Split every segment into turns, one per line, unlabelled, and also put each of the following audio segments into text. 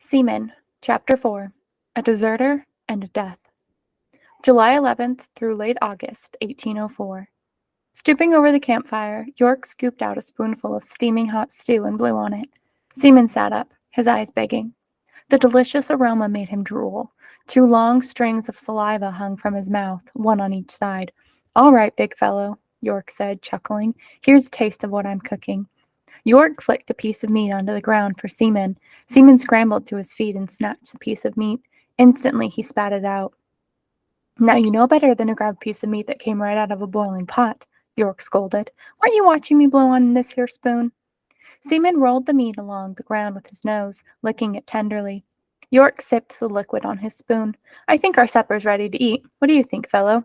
SeaMan, Chapter 4, A Deserter and a Death. July 11th through late August, 1804. Stooping over the campfire, York scooped out a spoonful of steaming hot stew and blew on it. SeaMan sat up, his eyes begging. The delicious aroma made him drool. Two long strings of saliva hung from his mouth, one on each side. "All right, big fellow," York said, chuckling. "Here's a taste of what I'm cooking." York flicked a piece of meat onto the ground for SeaMan. SeaMan scrambled to his feet and snatched the piece of meat. Instantly, he spat it out. "Now you know better than to grab a piece of meat that came right out of a boiling pot," York scolded. "Weren't you watching me blow on this here spoon?" SeaMan rolled the meat along the ground with his nose, licking it tenderly. York sipped the liquid on his spoon. "I think our supper's ready to eat. What do you think, fellow?"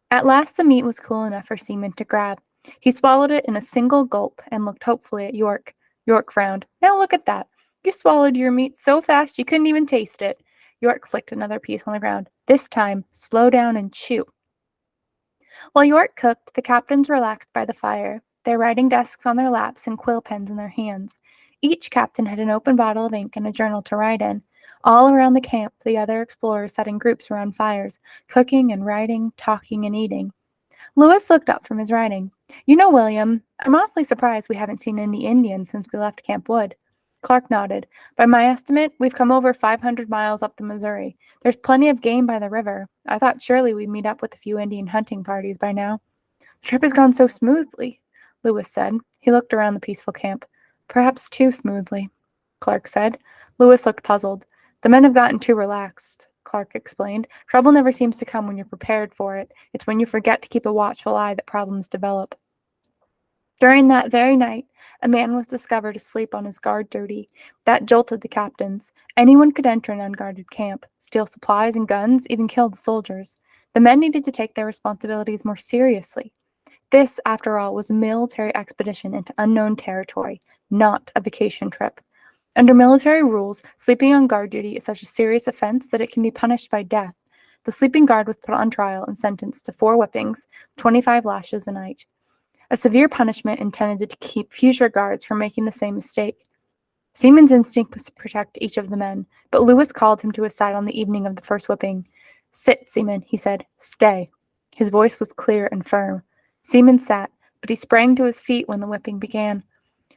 At last the meat was cool enough for SeaMan to grab. He swallowed it in a single gulp and looked hopefully at York. York frowned. "Now look at that. You swallowed your meat so fast you couldn't even taste it." York flicked another piece on the ground. "This time, slow down and chew." While York cooked, the captains relaxed by the fire, their writing desks on their laps and quill pens in their hands. Each captain had an open bottle of ink and a journal to write in. All around the camp, the other explorers sat in groups around fires, cooking and writing, talking and eating. Lewis looked up from his writing. "You know, William, I'm awfully surprised we haven't seen any Indians since we left Camp Wood." Clark nodded. "By my estimate, we've come over 500 miles up the Missouri. There's plenty of game by the river. I thought surely we'd meet up with a few Indian hunting parties by now." "The trip has gone so smoothly," Lewis said. He looked around the peaceful camp. "Perhaps too smoothly," Clark said. Lewis looked puzzled. "The men have gotten too relaxed," Clark explained. "Trouble never seems to come when you're prepared for it. It's when you forget to keep a watchful eye that problems develop." During that very night, a man was discovered asleep on his guard duty. That jolted the captains. Anyone could enter an unguarded camp, steal supplies and guns, even kill the soldiers. The men needed to take their responsibilities more seriously. This, after all, was a military expedition into unknown territory, not a vacation trip. Under military rules, sleeping on guard duty is such a serious offense that it can be punished by death. The sleeping guard was put on trial and sentenced to 4 whippings, 25 lashes a night. A severe punishment intended to keep future guards from making the same mistake. SeaMan's instinct was to protect each of the men, but Lewis called him to his side on the evening of the first whipping. "Sit, SeaMan," he said. "Stay." His voice was clear and firm. SeaMan sat, but he sprang to his feet when the whipping began.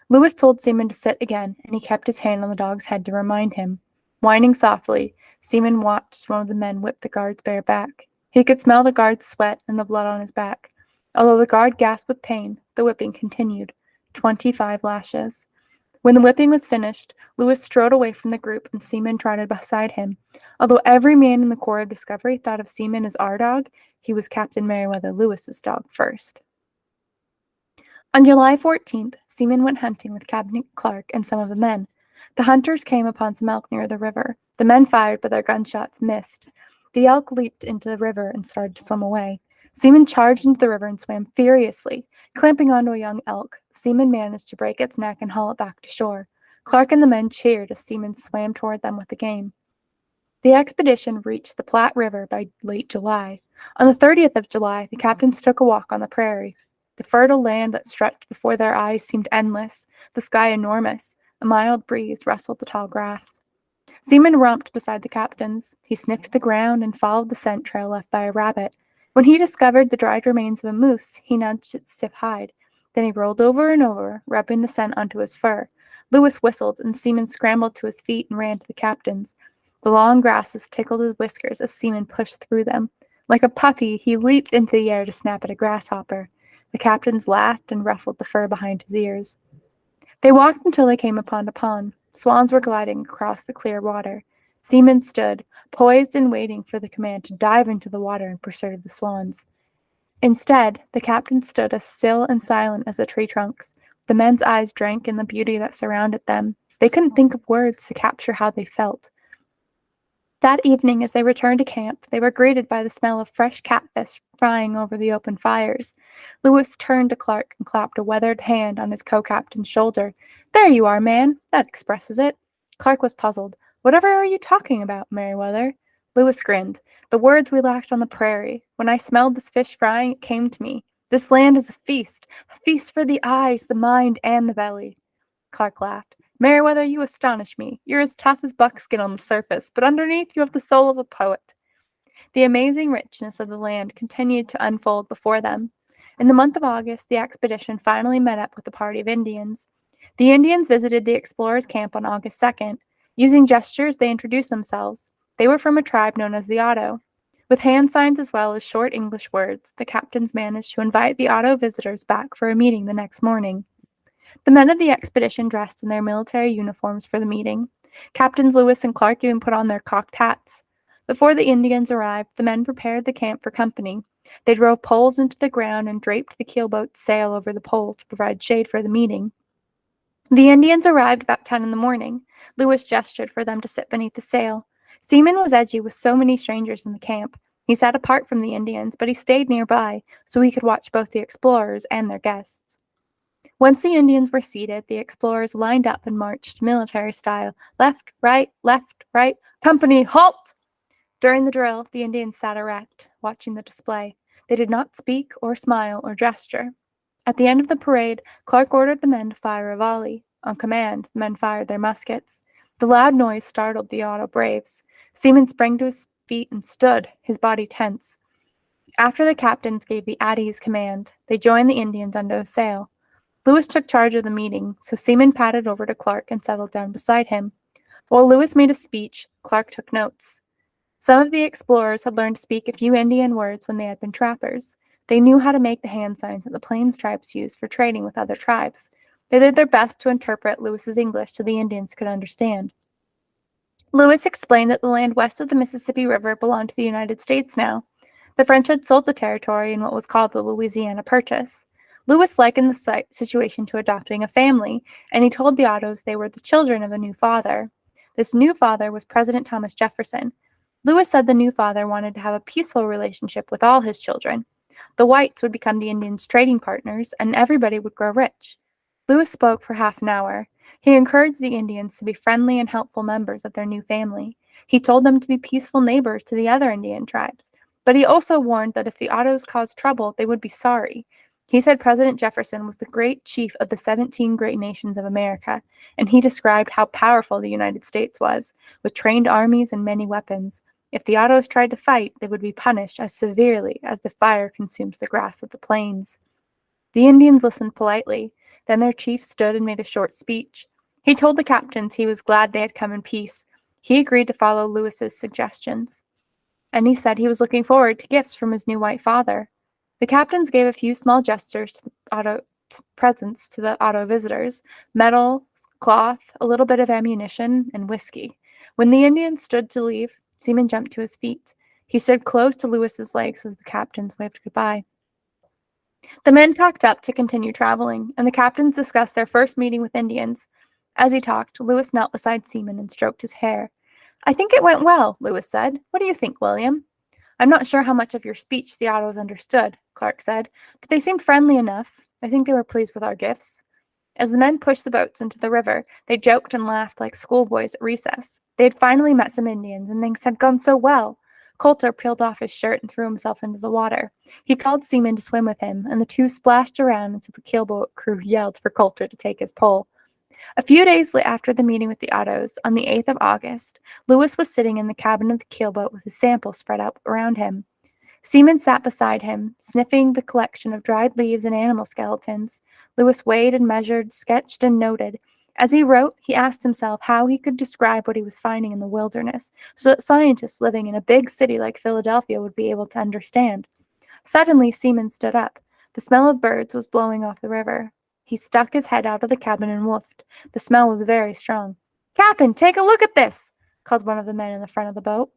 Lewis told SeaMan to sit again, and he kept his hand on the dog's head to remind him. Whining softly, SeaMan watched one of the men whip the guard's bare back. He could smell the guard's sweat and the blood on his back. Although the guard gasped with pain, the whipping continued. 25 lashes. When the whipping was finished, Lewis strode away from the group and SeaMan trotted beside him. Although every man in the Corps of Discovery thought of SeaMan as our dog, he was Captain Meriwether Lewis's dog first. On July 14th, SeaMan went hunting with Captain Clark and some of the men. The hunters came upon some elk near the river. The men fired, but their gunshots missed. The elk leaped into the river and started to swim away. SeaMan charged into the river and swam furiously. Clamping onto a young elk, SeaMan managed to break its neck and haul it back to shore. Clark and the men cheered as SeaMan swam toward them with the game. The expedition reached the Platte River by late July. On the 30th of July, the captains took a walk on the prairie. The fertile land that stretched before their eyes seemed endless, the sky enormous. A mild breeze rustled the tall grass. SeaMan romped beside the captains. He sniffed the ground and followed the scent trail left by a rabbit. When he discovered the dried remains of a moose, he nudged its stiff hide. Then he rolled over and over, rubbing the scent onto his fur. Lewis whistled, and SeaMan scrambled to his feet and ran to the captains. The long grasses tickled his whiskers as SeaMan pushed through them. Like a puppy, he leaped into the air to snap at a grasshopper. The captains laughed and ruffled the fur behind his ears. They walked until they came upon a pond. Swans were gliding across the clear water. SeaMan stood, poised and waiting for the command to dive into the water in pursuit of the swans. Instead, the captain stood as still and silent as the tree trunks. The men's eyes drank in the beauty that surrounded them. They couldn't think of words to capture how they felt. That evening, as they returned to camp, they were greeted by the smell of fresh catfish frying over the open fires. Lewis turned to Clark and clapped a weathered hand on his co-captain's shoulder. "There you are, man. That expresses it." Clark was puzzled. "Whatever are you talking about, Meriwether?" Lewis grinned. "The words we lacked on the prairie. When I smelled this fish frying, it came to me. This land is a feast for the eyes, the mind, and the belly." Clark laughed. Meriwether, you astonish me. You're as tough as buckskin on the surface, but underneath you have the soul of a poet. The amazing richness of the land continued to unfold before them. In the month of August, the expedition finally met up with a party of Indians. The Indians visited the explorers' camp on August 2nd. Using gestures, they introduced themselves. They were from a tribe known as the Otto. With hand signs as well as short English words, the captains managed to invite the Otto visitors back for a meeting the next morning. The men of the expedition dressed in their military uniforms for the meeting. Captains Lewis and Clark even put on their cocked hats. Before the Indians arrived, the men prepared the camp for company. They drove poles into the ground and draped the keelboat's sail over the poles to provide shade for the meeting. The Indians arrived about 10 in the morning. Lewis gestured for them to sit beneath the sail. SeaMan was edgy with so many strangers in the camp. He sat apart from the Indians, but he stayed nearby so he could watch both the explorers and their guests. Once the Indians were seated, the explorers lined up and marched military style, left, right, company, halt! During the drill, the Indians sat erect, watching the display. They did not speak or smile or gesture. At the end of the parade, Clark ordered the men to fire a volley. On command, the men fired their muskets. The loud noise startled the Otto braves. SeaMan sprang to his feet and stood, his body tense. After the captains gave the at ease command, they joined the Indians under the sail. Lewis took charge of the meeting, so SeaMan padded over to Clark and settled down beside him. While Lewis made a speech, Clark took notes. Some of the explorers had learned to speak a few Indian words when they had been trappers. They knew how to make the hand signs that the Plains tribes used for trading with other tribes. They did their best to interpret Lewis's English so the Indians could understand. Lewis explained that the land west of the Mississippi River belonged to the United States now. The French had sold the territory in what was called the Louisiana Purchase. Lewis likened the situation to adopting a family, and he told the Ottos they were the children of a new father. This new father was President Thomas Jefferson. Lewis said the new father wanted to have a peaceful relationship with all his children. The whites would become the Indians' trading partners, and everybody would grow rich. Lewis spoke for half an hour. He encouraged the Indians to be friendly and helpful members of their new family. He told them to be peaceful neighbors to the other Indian tribes. But he also warned that if the Ottos caused trouble, they would be sorry. He said President Jefferson was the great chief of the 17 great nations of America, and he described how powerful the United States was, with trained armies and many weapons. If the Ottos tried to fight, they would be punished as severely as the fire consumes the grass of the plains. The Indians listened politely. Then their chief stood and made a short speech. He told the captains he was glad they had come in peace. He agreed to follow Lewis's suggestions. And he said he was looking forward to gifts from his new white father. The captains gave a few small gestures to the Otto presents to the Otto visitors: metal, cloth, a little bit of ammunition, and whiskey. When the Indians stood to leave, SeaMan jumped to his feet. He stood close to Lewis's legs as the captains waved goodbye. The men packed up to continue traveling, and the captains discussed their first meeting with Indians. As he talked, Lewis knelt beside SeaMan and stroked his hair. "I think it went well," Lewis said. "What do you think, William?" "I'm not sure how much of your speech the Ottos understood," Clark said, "but they seemed friendly enough. I think they were pleased with our gifts." As the men pushed the boats into the river, they joked and laughed like schoolboys at recess. They had finally met some Indians, and things had gone so well. Coulter peeled off his shirt and threw himself into the water. He called SeaMan to swim with him, and the two splashed around until the keelboat crew yelled for Coulter to take his pole. A few days after the meeting with the Ottos, on the 8th of August, Lewis was sitting in the cabin of the keelboat with his sample spread out around him. SeaMan sat beside him, sniffing the collection of dried leaves and animal skeletons. Lewis weighed and measured, sketched and noted. As he wrote, he asked himself how he could describe what he was finding in the wilderness so that scientists living in a big city like Philadelphia would be able to understand. Suddenly, SeaMan stood up. The smell of birds was blowing off the river. He stuck his head out of the cabin and woofed. The smell was very strong. "Captain, take a look at this!" called one of the men in the front of the boat.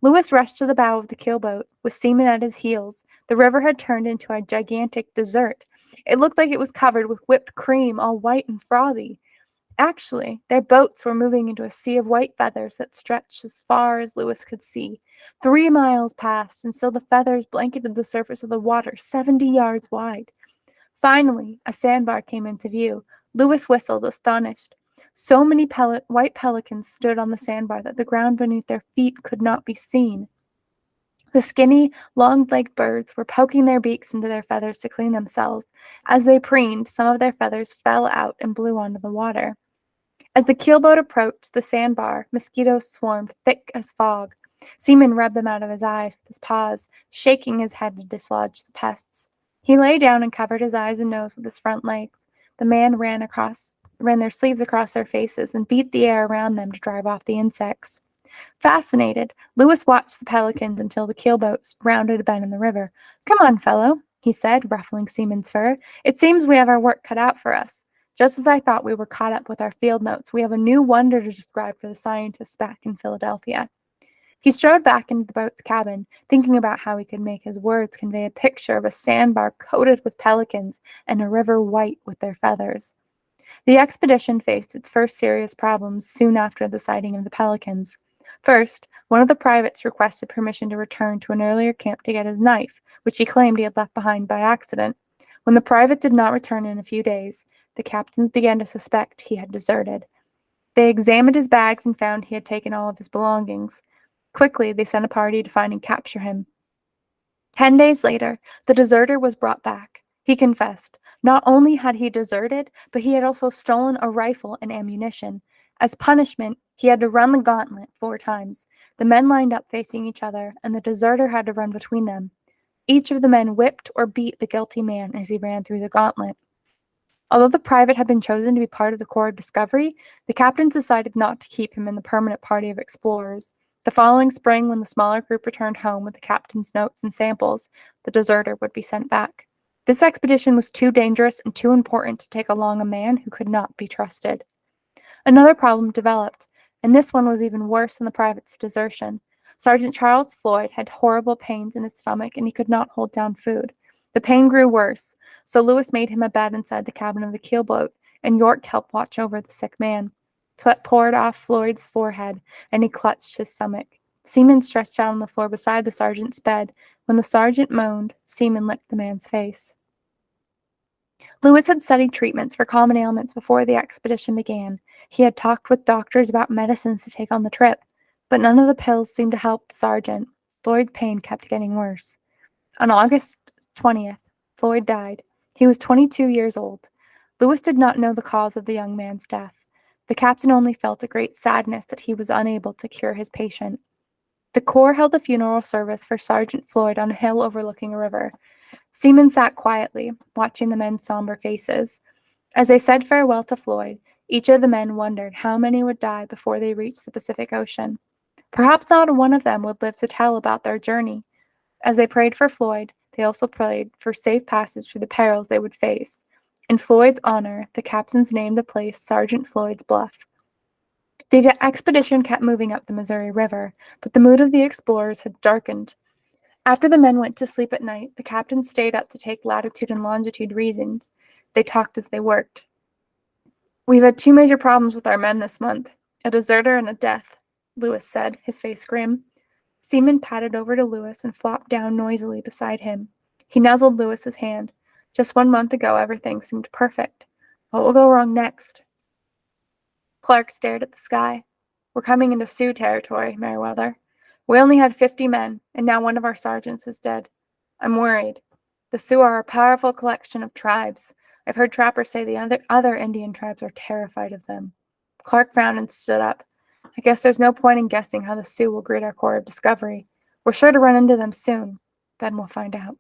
Lewis rushed to the bow of the keelboat, with SeaMan at his heels. The river had turned into a gigantic dessert. It looked like it was covered with whipped cream, all white and frothy. Actually, their boats were moving into a sea of white feathers that stretched as far as Lewis could see. 3 miles passed, and still the feathers blanketed the surface of the water 70 yards wide. Finally, a sandbar came into view. Lewis whistled, astonished. So many white pelicans stood on the sandbar that the ground beneath their feet could not be seen. The skinny, long-legged birds were poking their beaks into their feathers to clean themselves. As they preened, some of their feathers fell out and blew onto the water. As the keelboat approached the sandbar, mosquitoes swarmed thick as fog. SeaMan rubbed them out of his eyes with his paws, shaking his head to dislodge the pests. He lay down and covered his eyes and nose with his front legs. The man ran their sleeves across their faces and beat the air around them to drive off the insects. Fascinated, Lewis watched the pelicans until the keelboat rounded a bend in the river. "Come on, fellow," he said, ruffling SeaMan's fur. "It seems we have our work cut out for us. Just as I thought we were caught up with our field notes, we have a new wonder to describe for the scientists back in Philadelphia." He strode back into the boat's cabin, thinking about how he could make his words convey a picture of a sandbar coated with pelicans and a river white with their feathers. The expedition faced its first serious problems soon after the sighting of the pelicans. First, one of the privates requested permission to return to an earlier camp to get his knife, which he claimed he had left behind by accident. When the private did not return in a few days, the captains began to suspect he had deserted. They examined his bags and found he had taken all of his belongings. Quickly, they sent a party to find and capture him. 10 days later, the deserter was brought back. He confessed. Not only had he deserted, but he had also stolen a rifle and ammunition. As punishment, he had to run the gauntlet 4 times. The men lined up facing each other, and the deserter had to run between them. Each of the men whipped or beat the guilty man as he ran through the gauntlet. Although the private had been chosen to be part of the Corps of Discovery, the captains decided not to keep him in the permanent party of explorers. The following spring, when the smaller group returned home with the captain's notes and samples, the deserter would be sent back. This expedition was too dangerous and too important to take along a man who could not be trusted. Another problem developed, and this one was even worse than the private's desertion. Sergeant Charles Floyd had horrible pains in his stomach, and he could not hold down food. The pain grew worse, so Lewis made him a bed inside the cabin of the keelboat, and York helped watch over the sick man. Sweat poured off Floyd's forehead, and he clutched his stomach. SeaMan stretched out on the floor beside the sergeant's bed. When the sergeant moaned, SeaMan licked the man's face. Lewis had studied treatments for common ailments before the expedition began. He had talked with doctors about medicines to take on the trip, but none of the pills seemed to help the sergeant. Floyd's pain kept getting worse. On August 20th, Floyd died. He was 22 years old. Lewis did not know the cause of the young man's death. The captain only felt a great sadness that he was unable to cure his patient. The Corps held a funeral service for Sergeant Floyd on a hill overlooking a river. SeaMan sat quietly, watching the men's somber faces. As they said farewell to Floyd, each of the men wondered how many would die before they reached the Pacific Ocean. Perhaps not one of them would live to tell about their journey. As they prayed for Floyd, they also prayed for safe passage through the perils they would face. In Floyd's honor, the captains named the place Sergeant Floyd's Bluff. The expedition kept moving up the Missouri River, but the mood of the explorers had darkened. After the men went to sleep at night, the captains stayed up to take latitude and longitude readings. They talked as they worked. "We've had 2 major problems with our men this month, a deserter and a death," Lewis said, his face grim. SeaMan padded over to Lewis and flopped down noisily beside him. He nuzzled Lewis's hand. "Just 1 month ago, everything seemed perfect. What will go wrong next?" Clark stared at the sky. "We're coming into Sioux territory, Meriwether. We only had 50 men, and now one of our sergeants is dead. I'm worried. The Sioux are a powerful collection of tribes. I've heard trappers say the other Indian tribes are terrified of them." Clark frowned and stood up. "I guess there's no point in guessing how the Sioux will greet our Corps of Discovery. We're sure to run into them soon. Then we'll find out."